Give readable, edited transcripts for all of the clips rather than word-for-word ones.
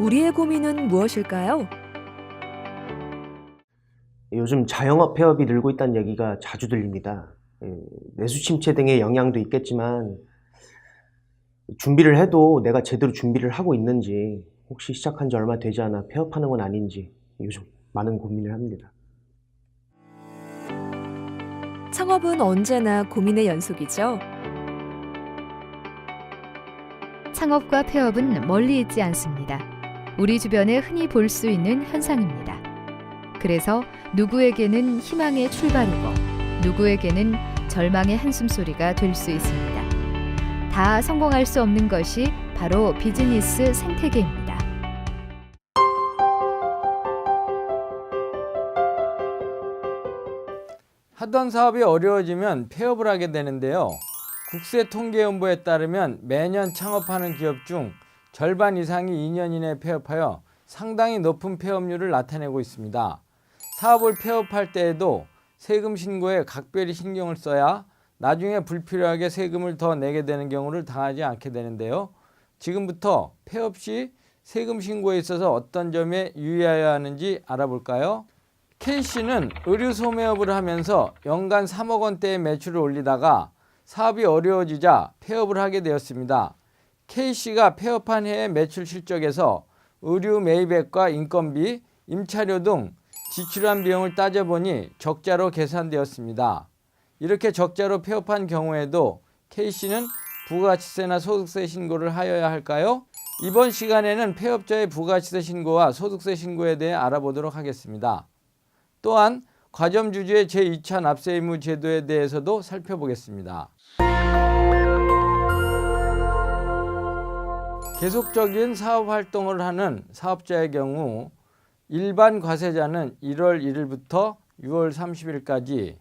우리의 고민은 무엇일까요? 요즘 자영업 폐업이 늘고 있다는 얘기가 자주 들립니다. 내수 침체 등의 영향도 있겠지만 준비를 해도 내가 제대로 준비를 하고 있는지, 혹시 시작한 지 얼마 되지 않아 폐업하는 건 아닌지 요즘 많은 고민을 합니다. 창업은 언제나 고민의 연속이죠. 창업과 폐업은 멀리 있지 않습니다. 우리 주변에 흔히 볼 수 있는 현상입니다. 그래서 누구에게는 희망의 출발이고 누구에게는 절망의 한숨소리가 될 수 있습니다. 다 성공할 수 없는 것이 바로 비즈니스 생태계입니다. 하던 사업이 어려워지면 폐업을 하게 되는데요. 국세통계연부에 따르면 매년 창업하는 기업 중 절반 이상이 2년 이내에 폐업하여 상당히 높은 폐업률을 나타내고 있습니다. 사업을 폐업할 때에도 세금 신고에 각별히 신경을 써야 나중에 불필요하게 세금을 더 내게 되는 경우를 당하지 않게 되는데요. 지금부터 폐업 시 세금 신고에 있어서 어떤 점에 유의해야 하는지 알아볼까요? K씨는 의류 소매업을 하면서 연간 3억 원대의 매출을 올리다가 사업이 어려워지자 폐업을 하게 되었습니다. K씨가 폐업한 해의 매출 실적에서 의류 매입액과 인건비, 임차료 등 지출한 비용을 따져보니 적자로 계산되었습니다. 이렇게 적자로 폐업한 경우에도 K씨는 부가가치세나 소득세 신고를 하여야 할까요? 이번 시간에는 폐업자의 부가가치세 신고와 소득세 신고에 대해 알아보도록 하겠습니다. 또한 과점주주의 제2차 납세의무 제도에 대해서도 살펴보겠습니다. 계속적인 사업활동을 하는 사업자의 경우 일반 과세자는 1월 1일부터 6월 30일까지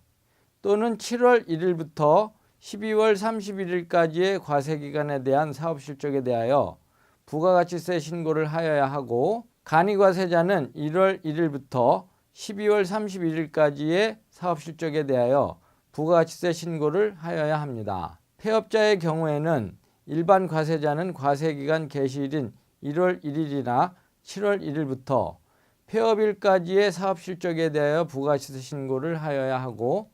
또는 7월 1일부터 12월 31일까지의 과세기간에 대한 사업실적에 대하여 부가가치세 신고를 하여야 하고, 간이과세자는 1월 1일부터 12월 31일까지의 사업실적에 대하여 부가가치세 신고를 하여야 합니다. 폐업자의 경우에는 일반 과세자는 과세기간 개시일인 1월 1일이나 7월 1일부터 폐업일까지의 사업실적에 대하여 부가가치세 신고를 하여야 하고,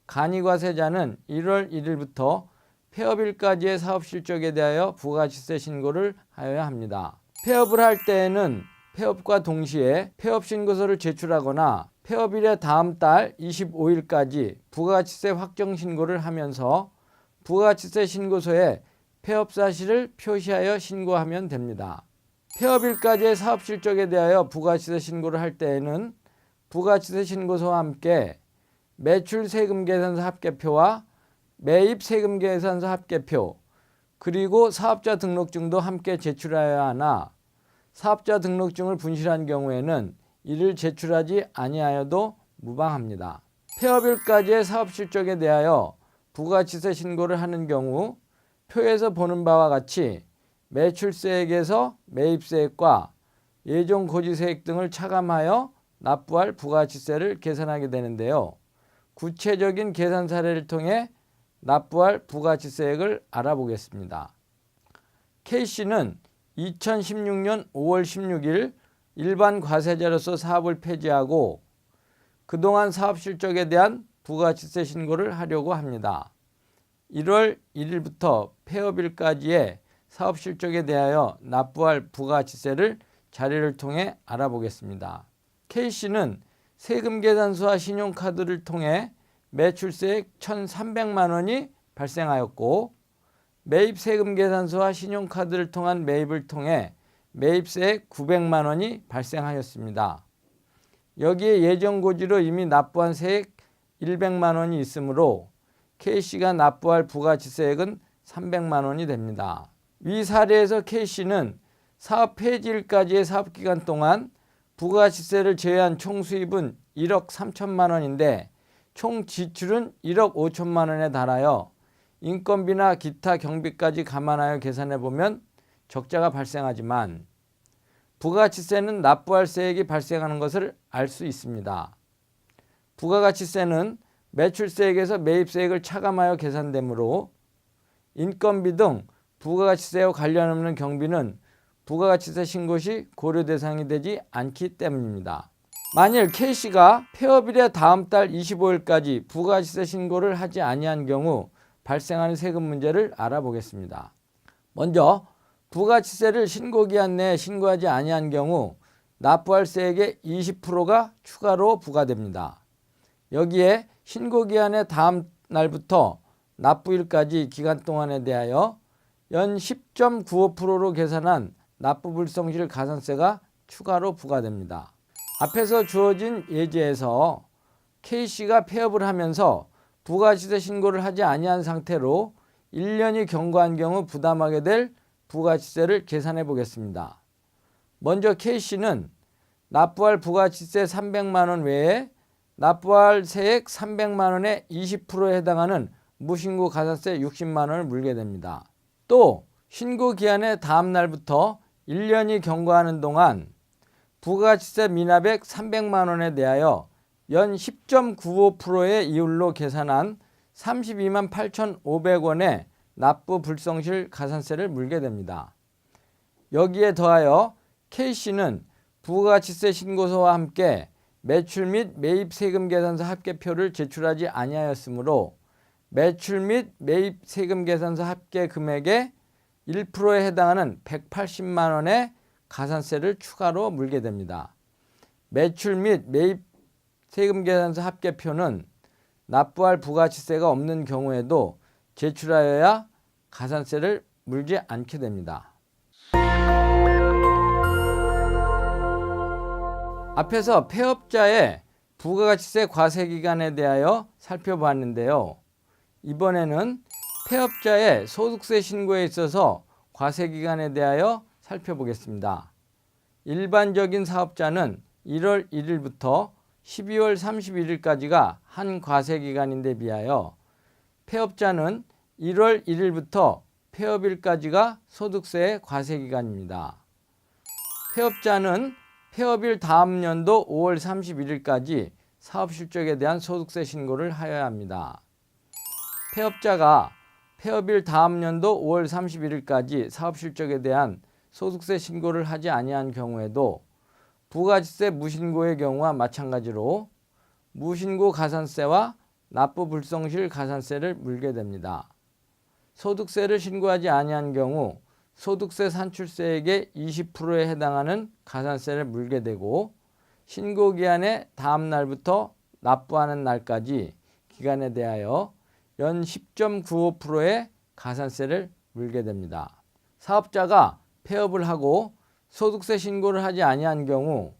간이과세자는 1월 1일부터 폐업일까지의 사업실적에 대하여 부가가치세 신고를 하여야 합니다. 폐업을 할 때에는 폐업과 동시에 폐업신고서를 제출하거나 폐업일의 다음 달 25일까지 부가가치세 확정신고를 하면서 부가가치세 신고서에 폐업 사실을 표시하여 신고하면 됩니다. 폐업일까지의 사업실적에 대하여 부가가치세 신고를 할 때에는 부가가치세 신고서와 함께 매출세금계산서 합계표와 매입세금계산서 합계표, 그리고 사업자 등록증도 함께 제출하여야 하나, 사업자 등록증을 분실한 경우에는 이를 제출하지 아니하여도 무방합니다. 폐업일까지의 사업실적에 대하여 부가가치세 신고를 하는 경우 표에서 보는 바와 같이 매출세액에서 매입세액과 예정고지세액 등을 차감하여 납부할 부가가치세를 계산하게 되는데요. 구체적인 계산 사례를 통해 납부할 부가가치세액을 알아보겠습니다. K씨는 2016년 5월 16일 일반 과세자로서 사업을 폐지하고 그동안 사업 실적에 대한 부가가치세 신고를 하려고 합니다. 1월 1일부터 폐업일까지의 사업 실적에 대하여 납부할 부가가치세를 자료를 통해 알아보겠습니다. K씨는 세금계산서와 신용카드를 통해 매출세액 1,300만 원이 발생하였고, 매입세금계산서와 신용카드를 통한 매입을 통해 매입세액 900만 원이 발생하였습니다. 여기에 예정고지로 이미 납부한 세액 100만 원이 있으므로 K씨가 납부할 부가가치세액은 300만 원이 됩니다. 위 사례에서 K씨는 사업 폐지일까지의 사업기간 동안 부가가치세를 제외한 총 수입은 1억 3천만 원인데 총 지출은 1억 5천만 원에 달하여 인건비나 기타 경비까지 감안하여 계산해보면 적자가 발생하지만 부가가치세는 납부할 세액이 발생하는 것을 알 수 있습니다. 부가가치세는 매출세액에서 매입세액을 차감하여 계산되므로 인건비 등 부가가치세와 관련 없는 경비는 부가가치세 신고 시 고려 대상이 되지 않기 때문입니다. 만일 K씨가 폐업일의 다음 달 25일까지 부가가치세 신고를 하지 아니한 경우 발생하는 세금 문제를 알아보겠습니다. 먼저 부가가치세를 신고기한 내에 신고하지 아니한 경우 납부할 세액의 20%가 추가로 부과됩니다. 여기에 신고기한의 다음 날부터 납부일까지 기간 동안에 대하여 연 10.95%로 계산한 납부불성실 가산세가 추가로 부과됩니다. 앞에서 주어진 예제에서 K씨가 폐업을 하면서 부가가치세 신고를 하지 아니한 상태로 1년이 경과한 경우 부담하게 될 부가가치세를 계산해 보겠습니다. 먼저 K씨는 납부할 부가가치세 300만 원 외에 납부할 세액 300만 원의 20%에 해당하는 무신고 가산세 60만 원을 물게 됩니다. 또 신고 기한의 다음 날부터 1년이 경과하는 동안 부가가치세 미납액 300만 원에 대하여 연 10.95%의 이율로 계산한 32만 8,500원의 납부 불성실 가산세를 물게 됩니다. 여기에 더하여 K씨는 부가가치세 신고서와 함께 매출 및 매입 세금 계산서 합계표를 제출하지 아니하였으므로 매출 및 매입 세금 계산서 합계 금액의 1%에 해당하는 180만 원의 가산세를 추가로 물게 됩니다. 매출 및 매입 세금 계산서 합계표는 납부할 부가가치세가 없는 경우에도 제출하여야 가산세를 물지 않게 됩니다. 앞에서 폐업자의 부가가치세 과세기간에 대하여 살펴보았는데요. 이번에는 폐업자의 소득세 신고에 있어서 과세기간에 대하여 살펴보겠습니다. 일반적인 사업자는 1월 1일부터 12월 31일까지가 한 과세기간인데 비하여 폐업자는 1월 1일부터 폐업일까지가 소득세의 과세기간입니다. 폐업자는 폐업일 다음 연도 5월 31일까지 사업실적에 대한 소득세 신고를 하여야 합니다. 폐업자가 폐업일 다음 연도 5월 31일까지 사업실적에 대한 소득세 신고를 하지 아니한 경우에도 부가가치세 무신고의 경우와 마찬가지로 무신고 가산세와 납부 불성실 가산세를 물게 됩니다. 소득세를 신고하지 아니한 경우 소득세 산출세액의 20%에 해당하는 가산세를 물게 되고 신고기한의 다음 날부터 납부하는 날까지 기간에 대하여 연 10.95%의 가산세를 물게 됩니다. 사업자가 폐업을 하고 소득세 신고를 하지 아니한 경우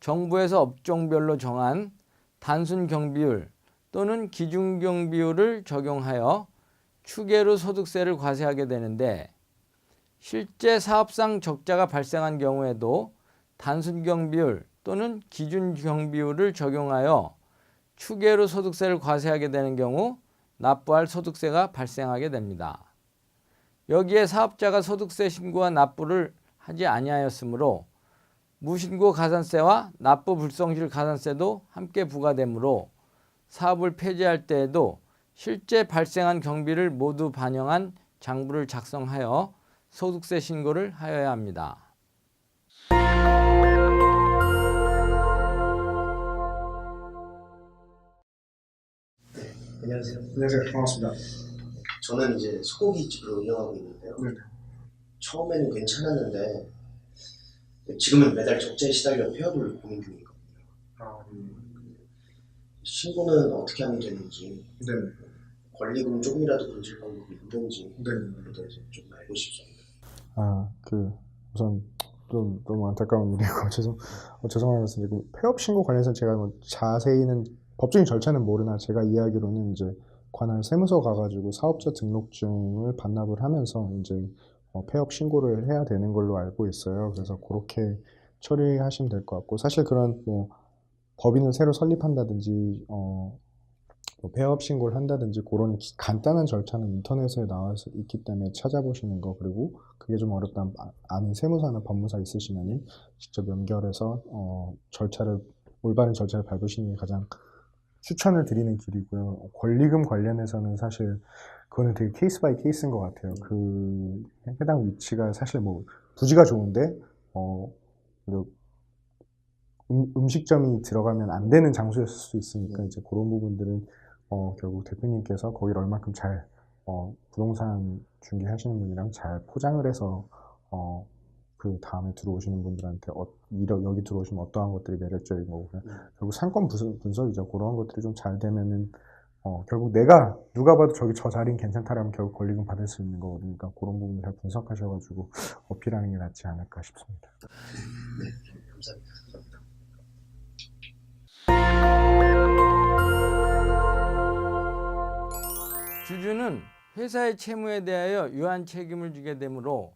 정부에서 업종별로 정한 단순 경비율 또는 기준 경비율을 적용하여 추계로 소득세를 과세하게 되는데 실제 사업상 적자가 발생한 경우에도 단순 경비율 또는 기준 경비율을 적용하여 추계로 소득세를 과세하게 되는 경우 납부할 소득세가 발생하게 됩니다. 여기에 사업자가 소득세 신고와 납부를 하지 아니하였으므로 무신고 가산세와 납부 불성실 가산세도 함께 부과되므로 사업을 폐지할 때에도 실제 발생한 경비를 모두 반영한 장부를 작성하여 소득세 신고를 하여야 합니다. 안녕하세요. 안녕하세요. 반갑습니다. 저는 이제 소고기집을 운영하고 있는데요. 네. 처음에는 괜찮았는데 지금은 매달 적자에 시달려 폐업을 고민 중이거든요. 아, 신고는 어떻게 하면 되는지, 네. 권리금 조금이라도 건질 방법이 있는지 네. 그에 대해서 좀 알고 싶습니다. 우선 좀 너무 안타까운 일이고 죄송한 말씀드리고 폐업 신고 관련해서 제가 뭐 자세히는 법적인 절차는 모르나 제가 이해하기로는 이제 관할 세무서 가가지고 사업자 등록증을 반납을 하면서 이제 폐업 신고를 해야 되는 걸로 알고 있어요. 그래서 그렇게 처리하시면 될 것 같고 사실 그런 뭐 법인을 새로 설립한다든지 뭐 폐업 신고를 한다든지 그런 간단한 절차는 인터넷에 나와 있기 때문에 찾아보시는 거 그리고 그게 좀 어렵다 아는 세무사나 법무사 있으시면 직접 연결해서 올바른 절차를 밟으시는 게 가장 추천을 드리는 길이고요. 권리금 관련해서는 사실 그거는 되게 케이스 바이 케이스인 것 같아요. 그 해당 위치가 사실 뭐 부지가 좋은데 음식점이 들어가면 안 되는 장소였을 수 있으니까 이제 그런 부분들은 결국 대표님께서 거기를 얼만큼 잘 부동산 중개하시는 분이랑 잘 포장을 해서 그 다음에 들어오시는 분들한테 여기 들어오시면 어떠한 것들이 매력적인 거고 결국 상권 분석이죠. 그런 것들이 좀 잘 되면은 결국 누가 봐도 저 자리는 괜찮다라면 결국 권리금 받을 수 있는 거거든요. 그러니까 그런 부분을 잘 분석하셔가지고 어필하는 게 낫지 않을까 싶습니다. 네, 감사합니다. 주주는 회사의 채무에 대하여 유한 책임을 지게 되므로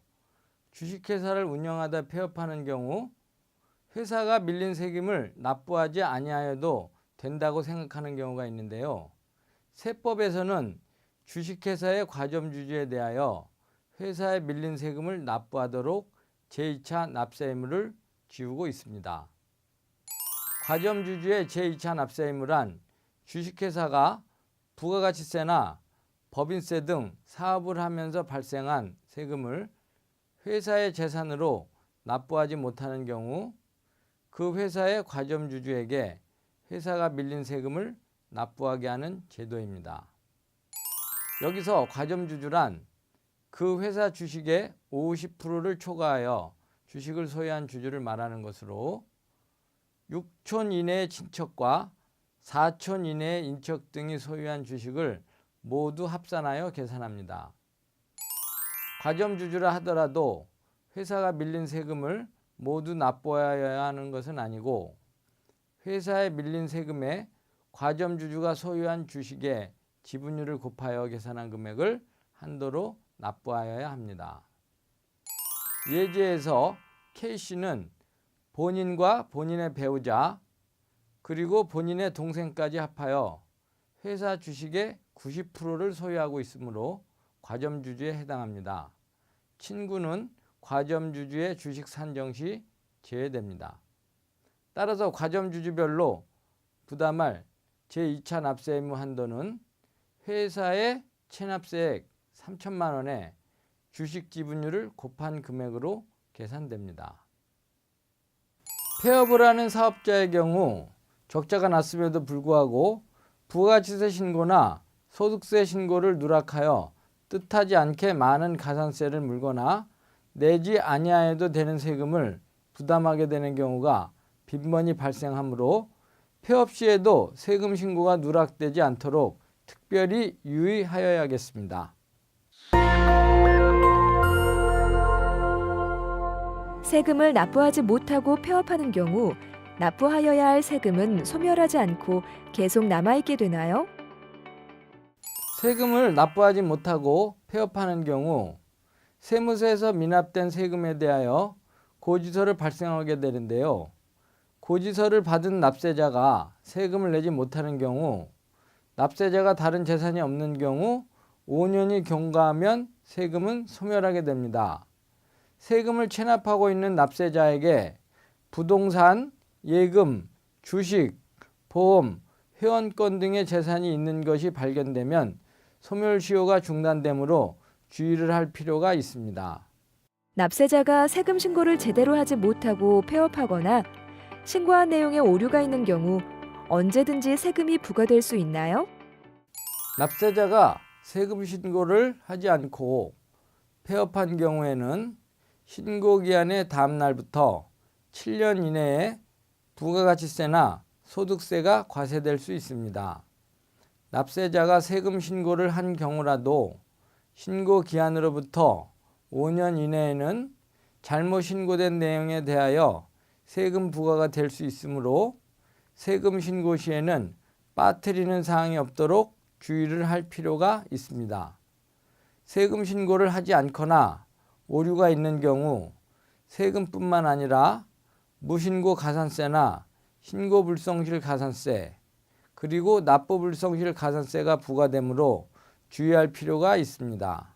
주식회사를 운영하다 폐업하는 경우 회사가 밀린 세금을 납부하지 아니하여도 된다고 생각하는 경우가 있는데요. 세법에서는 주식회사의 과점주주에 대하여 회사에 밀린 세금을 납부하도록 제2차 납세 의무를 지우고 있습니다. 과점주주의 제2차 납세 의무란 주식회사가 부가가치세나 법인세 등 사업을 하면서 발생한 세금을 회사의 재산으로 납부하지 못하는 경우 그 회사의 과점주주에게 회사가 밀린 세금을 납부하게 하는 제도입니다. 여기서 과점주주란 그 회사 주식의 50%를 초과하여 주식을 소유한 주주를 말하는 것으로 6촌 이내의 친척과 4촌 이내의 인척 등이 소유한 주식을 모두 합산하여 계산합니다. 과점주주라 하더라도 회사가 밀린 세금을 모두 납부하여야 하는 것은 아니고 회사에 밀린 세금에 과점주주가 소유한 주식의 지분율을 곱하여 계산한 금액을 한도로 납부하여야 합니다. 예제에서 K씨는 본인과 본인의 배우자 그리고 본인의 동생까지 합하여 회사 주식의 90%를 소유하고 있으므로 과점주주에 해당합니다. 친구는 과점주주의 주식 산정 시 제외됩니다. 따라서 과점주주별로 부담할 제2차 납세 의무 한도는 회사의 체납세액 3천만 원에 주식 지분율을 곱한 금액으로 계산됩니다. 폐업을 하는 사업자의 경우 적자가 났음에도 불구하고 부가가치세 신고나 소득세 신고를 누락하여 뜻하지 않게 많은 가산세를 물거나 내지 아니하여도 되는 세금을 부담하게 되는 경우가 빈번히 발생하므로 폐업 시에도 세금 신고가 누락되지 않도록 특별히 유의하여야겠습니다. 세금을 납부하지 못하고 폐업하는 경우 납부하여야 할 세금은 소멸하지 않고 계속 남아있게 되나요? 세금을 납부하지 못하고 폐업하는 경우 세무서에서 미납된 세금에 대하여 고지서를 발생하게 되는데요. 고지서를 받은 납세자가 세금을 내지 못하는 경우 납세자가 다른 재산이 없는 경우 5년이 경과하면 세금은 소멸하게 됩니다. 세금을 체납하고 있는 납세자에게 부동산, 예금, 주식, 보험, 회원권 등의 재산이 있는 것이 발견되면 소멸시효가 중단되므로 주의를 할 필요가 있습니다. 납세자가 세금 신고를 제대로 하지 못하고 폐업하거나 신고한 내용에 오류가 있는 경우 언제든지 세금이 부과될 수 있나요? 납세자가 세금 신고를 하지 않고 폐업한 경우에는 신고기한의 다음 날부터 7년 이내에 부가가치세나 소득세가 과세될 수 있습니다. 납세자가 세금 신고를 한 경우라도 신고 기한으로부터 5년 이내에는 잘못 신고된 내용에 대하여 세금 부과가 될 수 있으므로 세금 신고 시에는 빠뜨리는 사항이 없도록 주의를 할 필요가 있습니다. 세금 신고를 하지 않거나 오류가 있는 경우 세금뿐만 아니라 무신고 가산세나 신고 불성실 가산세 그리고 납부 불성실 가산세가 부과되므로 주의할 필요가 있습니다.